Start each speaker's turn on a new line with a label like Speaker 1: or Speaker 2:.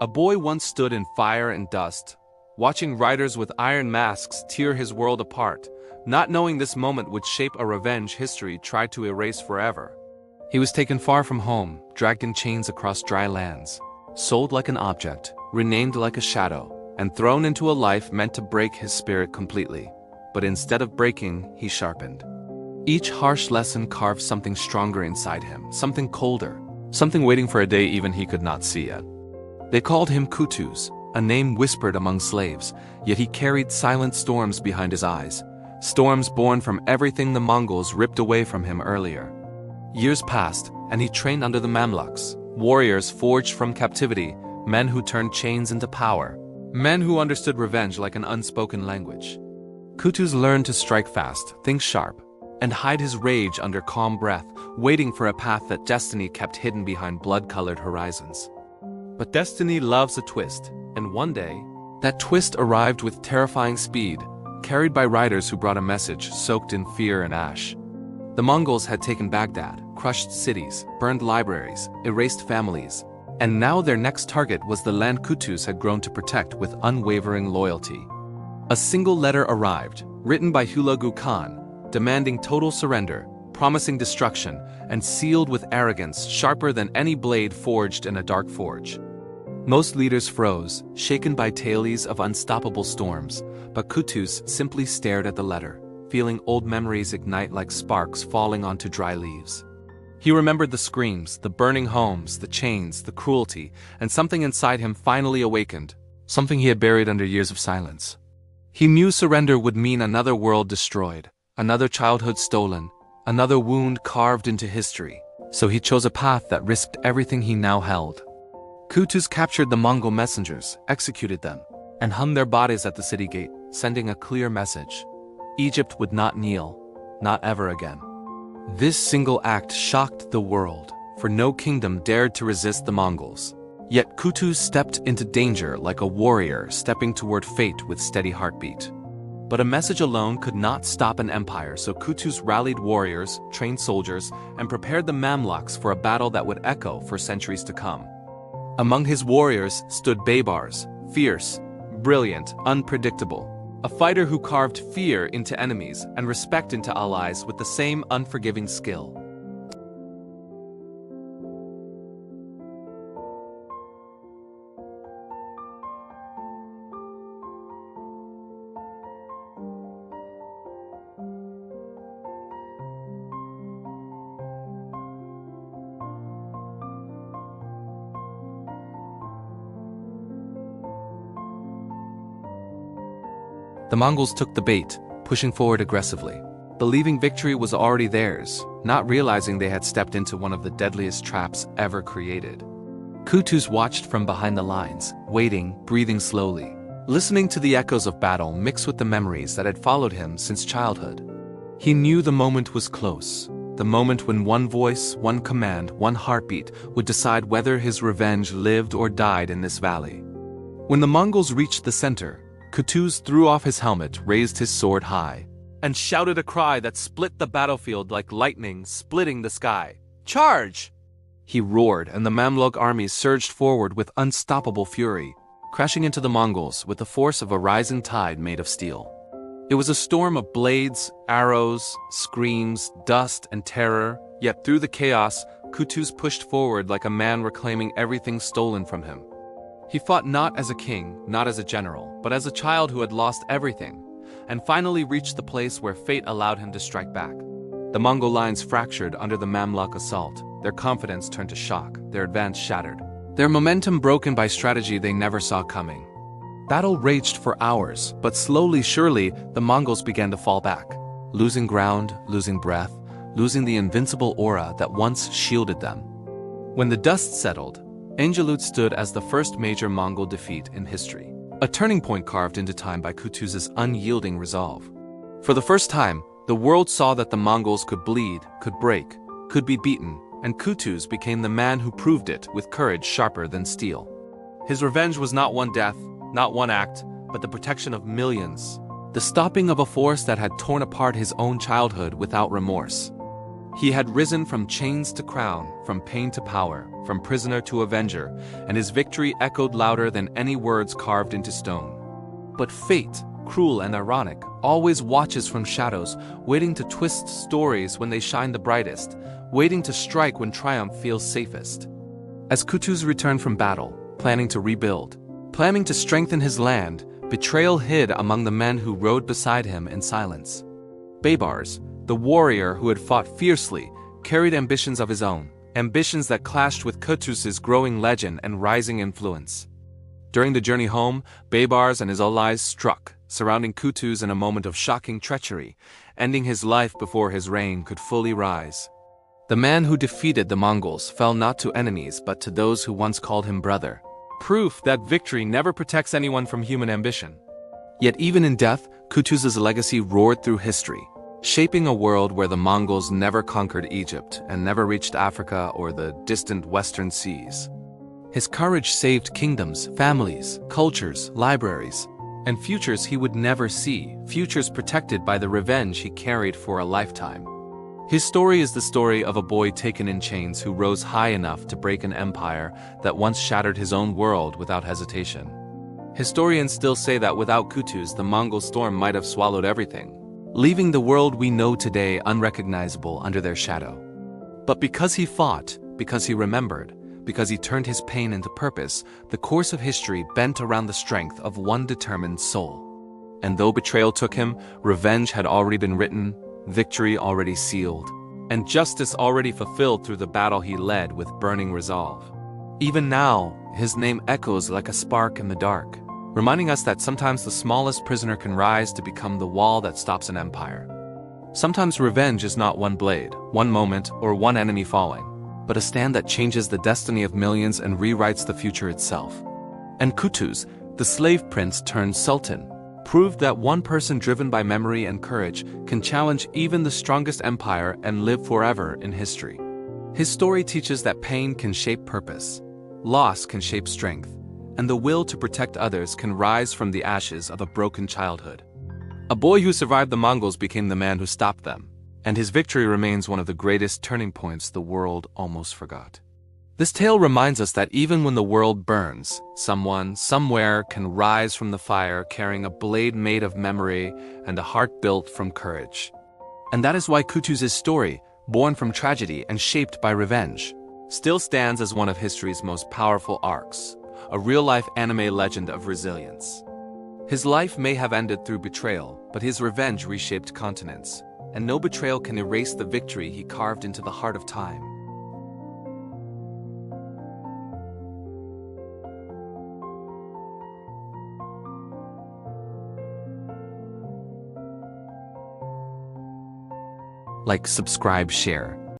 Speaker 1: A boy once stood in fire and dust, watching riders with iron masks tear his world apart, not knowing this moment would shape a revenge history tried to erase forever. He was taken far from home, dragged in chains across dry lands, sold like an object, renamed like a shadow, and thrown into a life meant to break his spirit completely. But instead of breaking, he sharpened. Each harsh lesson carved something stronger inside him, something colder, something waiting for a day even he could not see yet. They called him Kutus, a name whispered among slaves, yet he carried silent storms behind his eyes, storms born from everything the Mongols ripped away from him earlier. Years passed, and he trained under the Mamluks, warriors forged from captivity, men who turned chains into power, men who understood revenge like an unspoken language. Kutus learned to strike fast, think sharp, and hide his rage under calm breath, waiting for a path that destiny kept hidden behind blood-colored horizons. But destiny loves a twist, and one day, that twist arrived with terrifying speed, carried by riders who brought a message soaked in fear and ash. The Mongols had taken Baghdad, crushed cities, burned libraries, erased families, and now their next target was the land Kutus had grown to protect with unwavering loyalty. A single letter arrived, written by Hulagu Khan, demanding total surrender, promising destruction, and sealed with arrogance sharper than any blade forged in a dark forge. Most leaders froze, shaken by tales of unstoppable storms, but Kutus simply stared at the letter, feeling old memories ignite like sparks falling onto dry leaves. He remembered the screams, the burning homes, the chains, the cruelty, and something inside him finally awakened, something he had buried under years of silence. He knew surrender would mean another world destroyed, another childhood stolen, another wound carved into history, so he chose a path that risked everything he now held. Kutus captured the Mongol messengers, executed them, and hung their bodies at the city gate, sending a clear message. Egypt would not kneel, not ever again. This single act shocked the world, for no kingdom dared to resist the Mongols. Yet Kutus stepped into danger like a warrior stepping toward fate with steady heartbeat. But a message alone could not stop an empire, so Kutus rallied warriors, trained soldiers, and prepared the Mamluks for a battle that would echo for centuries to come. Among his warriors stood Baybars, fierce, brilliant, unpredictable. A fighter who carved fear into enemies and respect into allies with the same unforgiving skill. The Mongols took the bait, pushing forward aggressively, believing victory was already theirs, not realizing they had stepped into one of the deadliest traps ever created. Kutus watched from behind the lines, waiting, breathing slowly, listening to the echoes of battle mixed with the memories that had followed him since childhood. He knew the moment was close, the moment when one voice, one command, one heartbeat would decide whether his revenge lived or died in this valley. When the Mongols reached the center, Kutus threw off his helmet, raised his sword high, and shouted a cry that split the battlefield like lightning splitting the sky. "Charge!" He roared, and the Mamluk army surged forward with unstoppable fury, crashing into the Mongols with the force of a rising tide made of steel. It was a storm of blades, arrows, screams, dust, and terror, yet through the chaos, Kutus pushed forward like a man reclaiming everything stolen from him. He fought not as a king, not as a general, but as a child who had lost everything, and finally reached the place where fate allowed him to strike back. The Mongol lines fractured under the Mamluk assault, their confidence turned to shock, their advance shattered, their momentum broken by strategy they never saw coming. Battle raged for hours, but slowly, surely, the Mongols began to fall back, losing ground, losing breath, losing the invincible aura that once shielded them. When the dust settled, Engelut stood as the first major Mongol defeat in history, a turning point carved into time by Kutus's unyielding resolve. For the first time, the world saw that the Mongols could bleed, could break, could be beaten, and Kutus became the man who proved it with courage sharper than steel. His revenge was not one death, not one act, but the protection of millions, the stopping of a force that had torn apart his own childhood without remorse. He had risen from chains to crown, from pain to power, from prisoner to avenger, and his victory echoed louder than any words carved into stone. But fate, cruel and ironic, always watches from shadows, waiting to twist stories when they shine the brightest, waiting to strike when triumph feels safest. As Kutuz returned from battle, planning to rebuild, planning to strengthen his land, betrayal hid among the men who rode beside him in silence. Baybars, the warrior who had fought fiercely, carried ambitions of his own, ambitions that clashed with Kutuz's growing legend and rising influence. During the journey home, Baybars and his allies struck, surrounding Kutuz in a moment of shocking treachery, ending his life before his reign could fully rise. The man who defeated the Mongols fell not to enemies but to those who once called him brother. Proof that victory never protects anyone from human ambition. Yet even in death, Kutuz's legacy roared through history, shaping a world where the Mongols never conquered Egypt and never reached Africa or the distant western seas. His courage saved kingdoms, families, cultures, libraries, and futures he would never see, futures protected by the revenge he carried for a lifetime. His story is the story of a boy taken in chains who rose high enough to break an empire that once shattered his own world without hesitation. Historians still say that without Kutuz, the Mongol storm might have swallowed everything, leaving the world we know today unrecognizable under their shadow. But because he fought, because he remembered, because he turned his pain into purpose, the course of history bent around the strength of one determined soul. And though betrayal took him, revenge had already been written, victory already sealed, and justice already fulfilled through the battle he led with burning resolve. Even now, his name echoes like a spark in the dark, reminding us that sometimes the smallest prisoner can rise to become the wall that stops an empire. Sometimes revenge is not one blade, one moment, or one enemy falling, but a stand that changes the destiny of millions and rewrites the future itself. And Kutuz, the slave prince turned sultan, proved that one person driven by memory and courage can challenge even the strongest empire and live forever in history. His story teaches that pain can shape purpose, loss can shape strength, and the will to protect others can rise from the ashes of a broken childhood. A boy who survived the Mongols became the man who stopped them, and his victory remains one of the greatest turning points the world almost forgot. This tale reminds us that even when the world burns, someone, somewhere can rise from the fire carrying a blade made of memory and a heart built from courage. And that is why Kutuz's story, born from tragedy and shaped by revenge, still stands as one of history's most powerful arcs, a real-life anime legend of resilience. His life may have ended through betrayal, but his revenge reshaped continents, and no betrayal can erase the victory he carved into the heart of time. Like, subscribe, share,